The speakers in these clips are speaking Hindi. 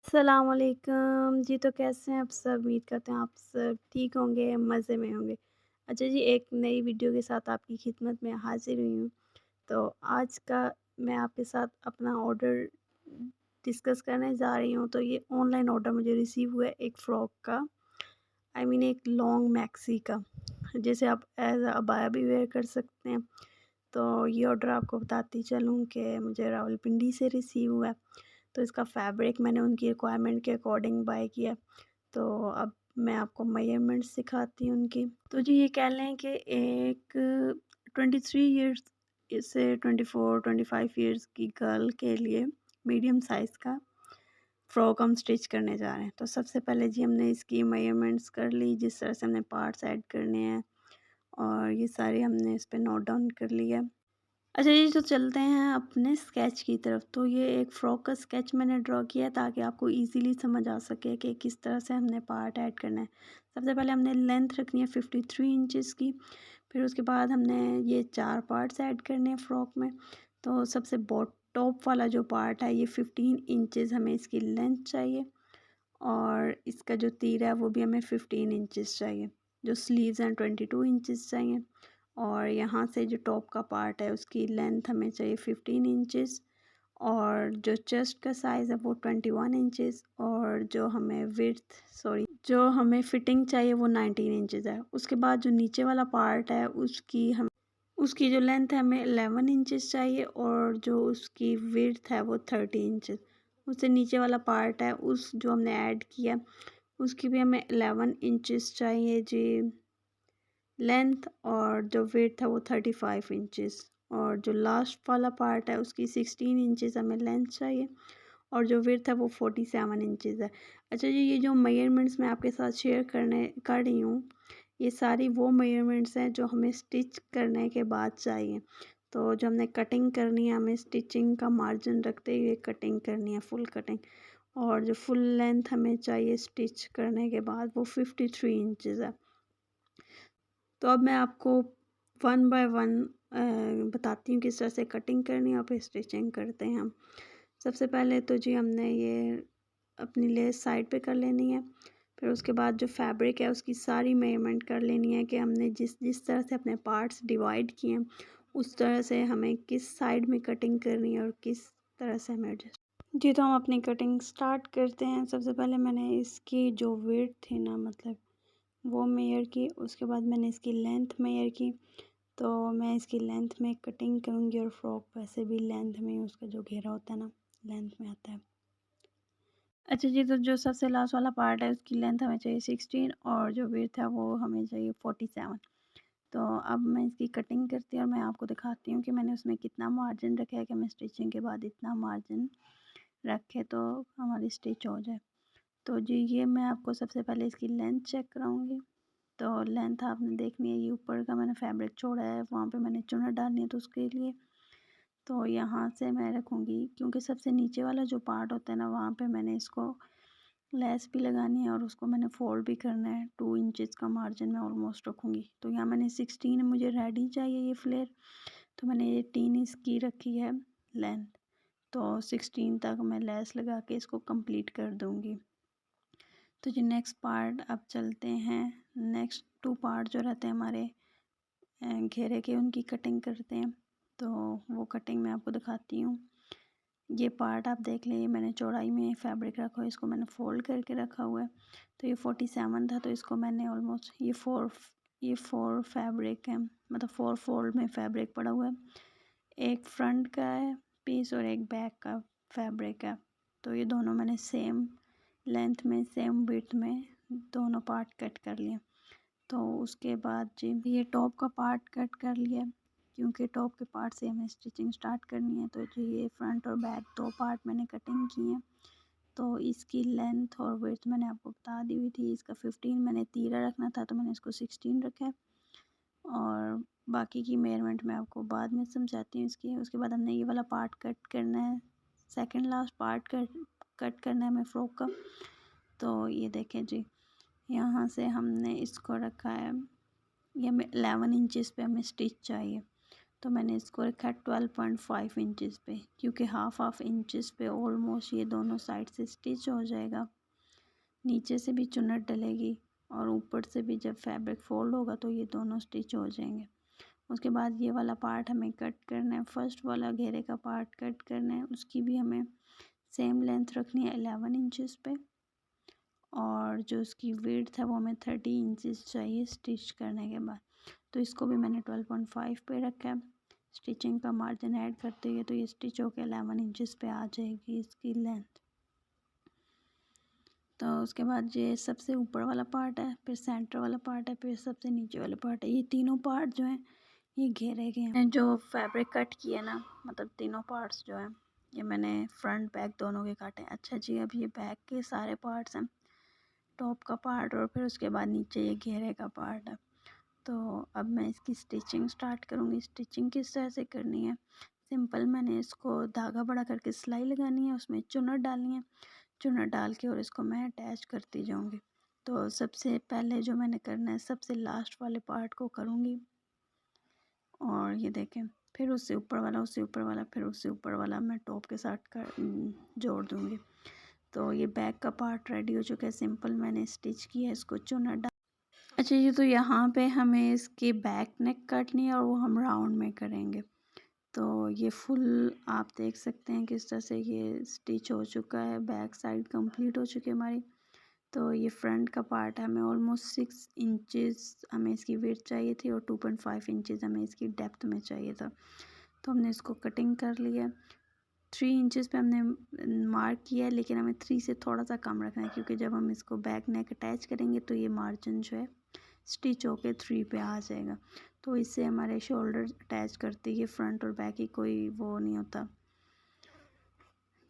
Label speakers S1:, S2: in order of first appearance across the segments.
S1: सलामुअलैकुम जी। तो कैसे हैं आप सब? उम्मीद करते हैं आप सब ठीक होंगे, मज़े में होंगे। अच्छा जी, एक नई वीडियो के साथ आपकी खिदमत में हाज़िर हुई हूँ। तो आज का मैं आपके साथ अपना ऑर्डर डिस्कस करने जा रही हूँ। तो ये ऑनलाइन ऑर्डर मुझे रिसीव हुआ है एक फ़्रॉक का, एक लॉन्ग मैक्सी का, जिसे आप एज़ अ अबाया भी वेयर कर सकते हैं। तो ये ऑर्डर आपको बताती चलूँ कि मुझे रावलपिंडी से रिसीव हुआ है। तो इसका फैब्रिक मैंने उनकी रिक्वायरमेंट के अकॉर्डिंग बाय किया। तो अब मैं आपको मेजरमेंट्स सिखाती हूँ उनकी। तो जी ये कह लें कि एक 23 इयर्स से 24-25 इयर्स की गर्ल के लिए मीडियम साइज़ का फ़्रॉक हम स्टिच करने जा रहे हैं। तो सबसे पहले जी हमने इसकी मेजरमेंट्स कर ली, जिस तरह से हमने पार्ट्स ऐड करने हैं, और ये सारे हमने इस पे नोट डाउन कर लिया। अच्छा जी, तो चलते हैं अपने स्केच की तरफ। तो ये एक फ़्रॉक का स्केच मैंने ड्रॉ किया है ताकि आपको इजीली समझ आ सके कि किस तरह से हमने पार्ट ऐड करना है। सबसे पहले हमने लेंथ रखनी है 53 इंचेस की। फिर उसके बाद हमने ये 4 पार्ट्स ऐड करने हैं फ़्रॉक में। तो सबसे टॉप वाला जो पार्ट है, ये 15 इंचेस हमें इसकी लेंथ चाहिए, और इसका जो तीर है वो भी हमें 15 इंचेस चाहिए। जो स्लीव्स हैं 22 इंचेस चाहिए, और यहाँ से जो टॉप का पार्ट है उसकी लेंथ हमें चाहिए 15 इंचेस, और जो चेस्ट का साइज़ है वो 21 इंचेस, और जो हमें फिटिंग चाहिए वो 19 इंचेस है। उसके बाद जो नीचे वाला पार्ट है उसकी जो लेंथ है हमें 11 इंचेस चाहिए, और जो उसकी विड्थ है वो 30 इंचेस। उससे नीचे वाला पार्ट है उस जो हमने ऐड किया उसकी भी हमें 11 इंचेस चाहिए जी लेंथ, और जो विड्थ है वो 35 इंचेस, और जो लास्ट वाला पार्ट है उसकी 16 इंचेस हमें लेंथ चाहिए, और जो विड्थ है वो 47 इंचेस है। अच्छा जी, ये जो मेजरमेंट्स मैं आपके साथ शेयर कर रही हूँ, ये सारी वो मेजरमेंट्स हैं जो हमें स्टिच करने के बाद चाहिए। तो जो हमने कटिंग करनी है, हमें स्टिचिंग का मार्जिन रखते हुए कटिंग करनी है, फुल कटिंग, और जो फुल लेंथ हमें चाहिए स्टिच करने के बाद वो 53 इंचेस है। तो अब मैं आपको वन बाय वन बताती हूँ किस तरह से कटिंग करनी है और फिर स्टिचिंग करते हैं हम। सबसे पहले तो जी हमने ये अपनी लेस साइड पे कर लेनी है। फिर उसके बाद जो फैब्रिक है उसकी सारी मेजरमेंट कर लेनी है कि हमने जिस जिस तरह से अपने पार्ट्स डिवाइड किए हैं उस तरह से हमें किस साइड में कटिंग करनी है और किस तरह से हमें एडजस्ट। जी, तो हम अपनी कटिंग स्टार्ट करते हैं। सबसे पहले मैंने इसकी जो विड्थ थी ना, मतलब वो मेयर की। उसके बाद मैंने इसकी लेंथ मेयर की। तो मैं इसकी लेंथ में कटिंग करूँगी, और फ्रॉक वैसे भी लेंथ में उसका जो घेरा होता है ना, लेंथ में आता है। अच्छा जी, तो जो सबसे लास्ट वाला पार्ट है उसकी लेंथ हमें चाहिए 16, और जो विड्थ है वो हमें चाहिए 47। तो अब मैं इसकी कटिंग करती हूँ और मैं आपको दिखाती हूँ कि मैंने उसमें कितना मार्जिन रखा है कि मैं स्टिचिंग के बाद इतना मार्जिन रखे तो हमारी स्टिच हो जाए। तो जी ये मैं आपको सबसे पहले इसकी लेंथ चेक कराऊँगी। तो लेंथ आपने देखनी है, ये ऊपर का मैंने फैब्रिक छोड़ा है, वहाँ पे मैंने चुन्नट डालनी है, तो उसके लिए तो यहाँ से मैं रखूँगी, क्योंकि सबसे नीचे वाला जो पार्ट होता है ना, वहाँ पे मैंने इसको लेस भी लगानी है और उसको मैंने फोल्ड भी करना है। 2 इंचेस का मार्जिन मैं ऑलमोस्ट रखूँगी। तो यहाँ मैंने 16 मुझे रेडी चाहिए ये फ्लेयर, तो मैंने 18 इसकी रखी है लेंथ। तो 16 तक मैं लेस लगा के इसको कंप्लीट कर दूँगी। तो जी नेक्स्ट पार्ट अब चलते हैं। नेक्स्ट 2 पार्ट जो रहते हैं हमारे घेरे के, उनकी कटिंग करते हैं। तो वो कटिंग मैं आपको दिखाती हूँ। ये पार्ट आप देख लें, मैंने चौड़ाई में फैब्रिक रखा हुआ है, इसको मैंने फ़ोल्ड करके रखा हुआ है। तो ये 47 था, तो इसको मैंने ऑलमोस्ट ये 4 फैब्रिक है, मतलब 4 फोल्ड में फैब्रिक पड़ा हुआ है। एक फ्रंट का है पीस और एक बैक का फैब्रिक है। तो ये दोनों मैंने सेम लेंथ में सेम विड्थ में दोनों पार्ट कट कर लिए। तो उसके बाद जी ये टॉप का पार्ट कट कर लिया, क्योंकि टॉप के पार्ट से हमें स्टिचिंग स्टार्ट करनी है। तो जो ये फ्रंट और बैक 2 पार्ट मैंने कटिंग किए हैं। तो इसकी लेंथ और विड्थ मैंने आपको बता दी हुई थी। इसका 15 मैंने तीरा रखना था, तो मैंने इसको 16 रखा है, और बाकी की मेजरमेंट मैं आपको बाद में समझाती हूँ इसकी। उसके बाद हमने ये वाला पार्ट कट करना है, सेकेंड लास्ट पार्ट कट करना है हमें फ्रॉक का। तो ये देखें जी, यहाँ से हमने इसको रखा है, ये हमें 11 इंचेस पे हमें स्टिच चाहिए। तो मैंने इसको रखा है 12.5 इंचज़ पे, क्योंकि हाफ इंचज़ पे ऑलमोस्ट ये दोनों साइड से स्टिच हो जाएगा। नीचे से भी चुन्नट डलेगी और ऊपर से भी जब फैब्रिक फोल्ड होगा तो ये दोनों स्टिच हो जाएंगे। उसके बाद ये वाला पार्ट हमें कट करना है, फर्स्ट वाला घेरे का पार्ट कट करना है। उसकी भी हमें सेम लेंथ रखनी है 11 इंचज़ पे, और जो उसकी विड्थ है वो हमें 30 इंचज़ चाहिए स्टिच करने के बाद। तो इसको भी मैंने 12.5 पे रखा है। स्टिचिंग का मार्जिन ऐड करते हुए तो ये स्टिच होकर 11 इंचज़ पे आ जाएगी इसकी लेंथ। तो उसके बाद ये सबसे ऊपर वाला पार्ट है, फिर सेंटर वाला पार्ट है, फिर सबसे नीचे वाला पार्ट है। ये तीनों पार्ट जो हैं ये घेरे गए हैं। जो फैब्रिक कट किया ना, मतलब तीनों पार्ट्स जो हैं ये मैंने फ्रंट बैक दोनों के काटे हैं। अच्छा जी, अब ये बैक के सारे पार्ट्स हैं, टॉप का पार्ट और फिर उसके बाद नीचे ये घेरे का पार्ट है। तो अब मैं इसकी स्टिचिंग स्टार्ट करूँगी। स्टिचिंग किस तरह से करनी है, सिंपल मैंने इसको धागा बड़ा करके सिलाई लगानी है, उसमें चुन्नट डालनी है, चुन्नट डाल के और इसको मैं अटैच करती जाऊँगी। तो सबसे पहले जो मैंने करना है, सबसे लास्ट वाले पार्ट को करूँगी, और ये देखें, फिर उससे ऊपर वाला, उससे ऊपर वाला, फिर उससे ऊपर वाला मैं टॉप के साथ कर जोड़ दूँगी। तो ये बैक का पार्ट रेडी हो चुका है। सिंपल मैंने स्टिच किया है, इसको चुन्नट डाल। अच्छा जी, तो यहाँ पे हमें इसकी बैक नेक काटनी है और वो हम राउंड में करेंगे। तो ये फुल आप देख सकते हैं किस तरह से ये स्टिच हो चुका है, बैक साइड कंप्लीट हो चुकी है हमारी। तो ये फ्रंट का पार्ट है, हमें ऑलमोस्ट 6 इंचज़ हमें इसकी विड्थ चाहिए थी और 2.5 इंचज़ हमें इसकी डेप्थ में चाहिए था। तो हमने इसको कटिंग कर लिया। 3 इंचज़ पे हमने मार्क किया है, लेकिन हमें 3 से थोड़ा सा कम रखना है, क्योंकि जब हम इसको बैक नेक अटैच करेंगे तो ये मार्जिन जो है स्टिच होके 3 पे आ जाएगा। तो इससे हमारे शोल्डर अटैच करती है, फ्रंट और बैक की कोई वो नहीं होता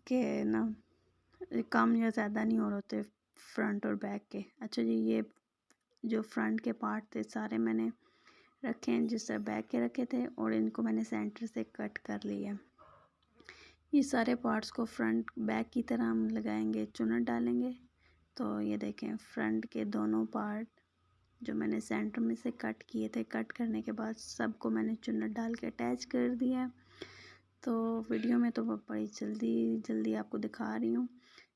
S1: कि ना कम या ज़्यादा नहीं हो रहे होते फ्रंट और बैक के। अच्छा जी, ये जो फ्रंट के पार्ट थे सारे मैंने रखे हैं जिस तरह बैक के रखे थे, और इनको मैंने सेंटर से कट कर लिया। ये सारे पार्ट्स को फ्रंट बैक की तरह हम लगाएंगे, चुन्नट डालेंगे। तो ये देखें, फ्रंट के दोनों पार्ट जो मैंने सेंटर में से कट किए थे, कट करने के बाद सबको मैंने चुन्नट डाल के अटैच कर दिया। तो वीडियो में तो बड़ी जल्दी आपको दिखा रही हूँ,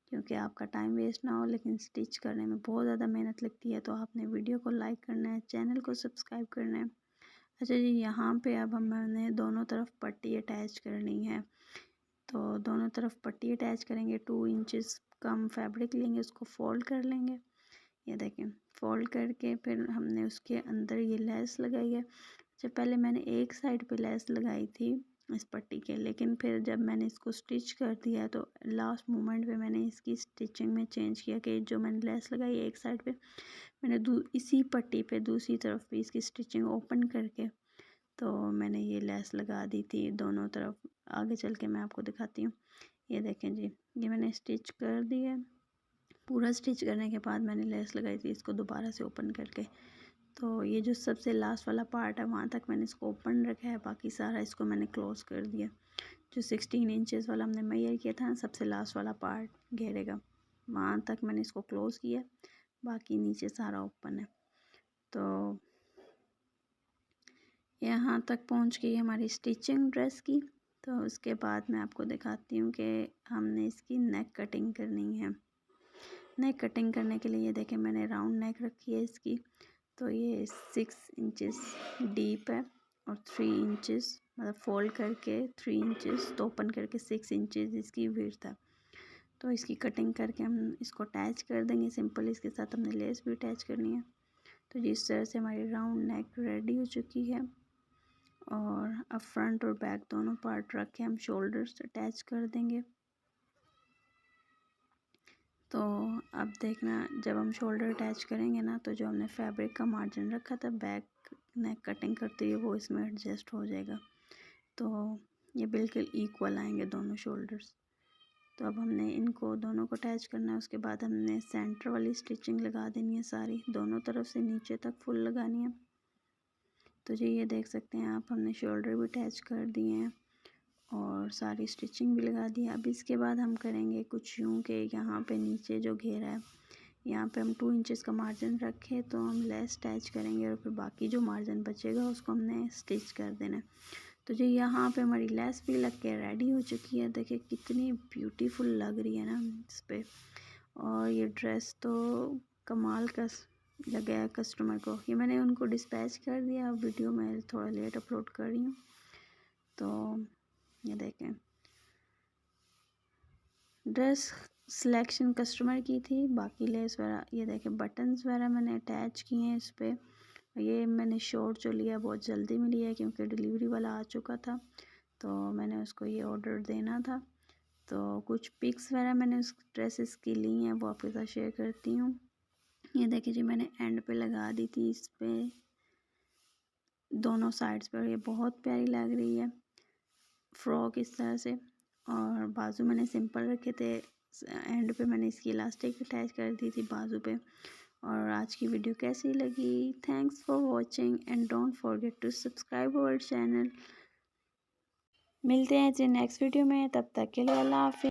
S1: क्योंकि आपका टाइम वेस्ट ना हो, लेकिन स्टिच करने में बहुत ज़्यादा मेहनत लगती है। तो आपने वीडियो को लाइक करना है, चैनल को सब्सक्राइब करना है। अच्छा जी, यहाँ पे अब हमने दोनों तरफ पट्टी अटैच करनी है। तो दोनों तरफ पट्टी अटैच करेंगे। 2 इंचज़ का हम फैब्रिक लेंगे, उसको फोल्ड कर लेंगे। ये देखें, फोल्ड करके फिर हमने उसके अंदर ये लेस लगाई है। जब पहले मैंने एक साइड पे लेस लगाई थी इस पट्टी के, लेकिन फिर जब मैंने इसको स्टिच कर दिया तो लास्ट मोमेंट पे मैंने इसकी स्टिचिंग में चेंज किया कि जो मैंने लेस लगाई एक साइड पे, मैंने इसी पट्टी पे दूसरी तरफ भी इसकी स्टिचिंग ओपन करके तो मैंने ये लेस लगा दी थी दोनों तरफ। आगे चल के मैं आपको दिखाती हूँ। ये देखें जी, ये मैंने स्टिच कर दिया। पूरा स्टिच करने के बाद मैंने लेस लगाई थी इसको दोबारा से ओपन करके। तो ये जो सबसे लास्ट वाला पार्ट है वहाँ तक मैंने इसको ओपन रखा है, बाकी सारा इसको मैंने क्लोज़ कर दिया। जो 16 इंचज़ वाला हमने मेजर किया था, सबसे लास्ट वाला पार्ट घेरेगा, वहाँ तक मैंने इसको क्लोज़ किया, बाकी नीचे सारा ओपन है। तो यहाँ तक पहुँच गई हमारी स्टिचिंग ड्रेस की। तो उसके बाद मैं आपको दिखाती हूँ कि हमने इसकी नेक कटिंग करनी है। नेक कटिंग करने के लिए ये देखें, मैंने राउंड नेक रखी है इसकी। तो ये 6 इंचज़ डीप है और 3 इंचज़ मतलब फोल्ड करके 3 इंचज़ तो ओपन करके 6 इंचज़ इसकी विड्थ है। तो इसकी कटिंग करके हम इसको अटैच कर देंगे सिंपल। इसके साथ हमने लेस भी अटैच करनी है। तो जिस तरह से हमारी राउंड नेक रेडी हो चुकी है, और अब फ्रंट और बैक दोनों पार्ट रख के हम शोल्डर्स अटैच कर देंगे। तो अब देखना, जब हम शोल्डर अटैच करेंगे ना, तो जो हमने फैब्रिक का मार्जिन रखा था बैक नेक कटिंग करते हुए वो इसमें एडजस्ट हो जाएगा। तो ये बिल्कुल इक्वल आएंगे दोनों शोल्डर्स। तो अब हमने इनको दोनों को अटैच करना है। उसके बाद हमने सेंटर वाली स्टिचिंग लगा देनी है सारी, दोनों तरफ से नीचे तक फुल लगानी है। तो जी ये देख सकते हैं आप, हमने शोल्डर भी अटैच कर दिए हैं और सारी स्टिचिंग भी लगा दी है। अब इसके बाद हम करेंगे कुछ यूँ कि यहाँ पे नीचे जो घेरा है, यहाँ पे हम 2 इंचज़ का मार्जिन रखे तो हम लेस अटैच करेंगे और फिर बाकी जो मार्जिन बचेगा उसको हमने स्टिच कर देना है। तो जी यहाँ पे हमारी लेस भी लग के रेडी हो चुकी है। देखिए कितनी ब्यूटीफुल लग रही है ना इस पे। और ये ड्रेस तो कमाल का लगा है कस्टमर को। ये मैंने उनको डिस्पैच कर दिया। वीडियो मैं थोड़ा लेट अपलोड कर रही हूँ। तो ये देखें, ड्रेस सिलेक्शन कस्टमर की थी। बाकी लेस वगैरह ये देखें, बटन्स वगैरह मैंने अटैच किए हैं इस पर। ये मैंने शॉर्ट जो लिया बहुत जल्दी में लिया है क्योंकि डिलीवरी वाला आ चुका था, तो मैंने उसको ये ऑर्डर देना था। तो कुछ पिक्स वगैरह मैंने उस ड्रेसेस की ली हैं, वो आपके साथ शेयर करती हूँ। ये देखिए जी, मैंने एंड पे लगा दी थी इस पे दोनों साइड्स पर। ये बहुत प्यारी लग रही है फ्रॉक इस तरह से। और बाजू मैंने सिंपल रखे थे, एंड पे मैंने इसकी इलास्टिक अटैच कर दी थी बाजू पे। और आज की वीडियो कैसी लगी? Thanks for watching and don't forget to subscribe our channel. मिलते हैं जी नेक्स्ट वीडियो में, तब तक के लिए अल्लाह हाफिज़।